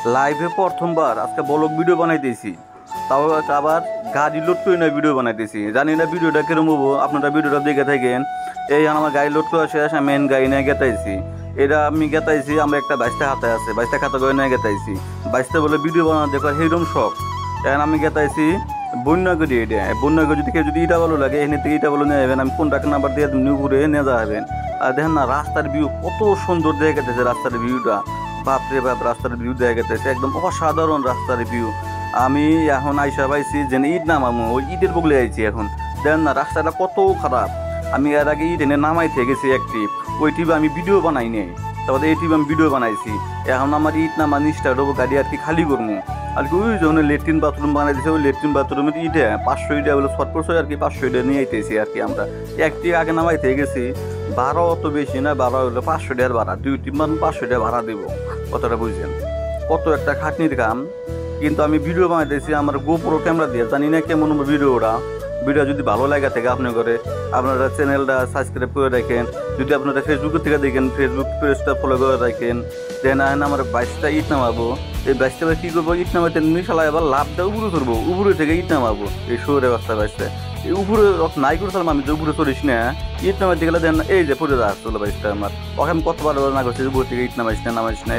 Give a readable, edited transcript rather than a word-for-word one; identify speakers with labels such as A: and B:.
A: লাইভে প্রথমবার আজকে ব্লগ ভিডিও বানাইতেছি, তাও আবার গাড়ি লোড করে না ভিডিও বানাইতেছি। জানি না ভিডিওটা কিরম হবো, আপনারা ভিডিওটা দেখে থাকেন। এই আমার গাড়ি লোড করে শেষ, আমি মেন গাড়ি নিয়ে গেতাইছি। এটা আমি গেতাইছি, আমরা একটা বাইশটা হাতে আছে, বাইশটা খাতা করে নিয়ে গেতাইছি। বাইশটা বলে ভিডিও বানানো দেখো সেইরকম শখ। এখন আমি গেতাইছি বন্যাগড়ি। এটা বন্যাগড়ি যদি কেউ যদি ইটা ভালো লাগে এখানে থেকে ইটা ভালো নিয়ে যাবেন, আমি কন্ট্যাক্ট নাম্বার দিয়ে ঘুরে নিয়ে যাবেন। আর দেখেন না রাস্তার ভিউ কত সুন্দর দেখা গেছে, রাস্তার ভিউটা বাপরে বাপ, রাস্তার ভিউ দেখা গেছে একদম অসাধারণ রাস্তার ভিউ। আমি এখন আইসা পাইছি যে ঈদ নামামো, ওই ঈদের বগলে আইছি। এখন দেখেন না রাস্তাটা কত খারাপ। আমি এর আগে ঈদ এনে নামাইতে গেছি এক ট্রিপ, ওই ট্রিপে আমি ভিডিও বানাই নাই, তারপরে এই ট্রিপে আমি ভিডিও বানাইছি। এখন আমার ঈদ নামা নিচটা ডবো গাড়ি আর কি খালি করবো আর কি। ওই জন্য লেট্রিন বাথরুম বানাই দিয়েছে, ওই লেট্রিন বাথরুমের ইটে 500 ইটা বলে শর্ট করছে আর কি, 500 ইটা নিয়ে আইতেছি আর কি। আমরা একটি আগে নামাইতে গেছি, ভাড়া অত বেশি না, ভাড়া হলো 500 টাকার ভাড়া, 2 টিম 500 টাকা ভাড়া দেবো। কতটা বুঝছেন, কত একটা খাটনির কাম। কিন্তু আমি ভিডিও বানাইতেছি আমার গোপ্রো ক্যামেরা দিয়ে, জানি না কেমন ভিডিওটা। ভিডিও যদি ভালো লাগে থাকে আপনি করে আপনারা চ্যানেলটা সাবস্ক্রাইব করে রাখেন। যদি আপনারা ফেসবুক থেকে দেখেন ফেসবুক পেজটা ফলো করে রাখেন। দেন আমার 22টা ইট নামাবো, এই 22টা কী করবো, ইট নামাইতে মিশালা এবার লাভটা উপরে করবো, উপরে থেকে ইট নামাবো। এই শহরে রাস্তা 22টা এই উপরে নাই করছিলাম আমি, যে উপরে চলিস না ইট নামাইতে গেলে দেন এই যে পরে আসলো 22টা আমার। ওখানে কতবার না করছে উপর থেকে ইট নামাইস না নামাইস না।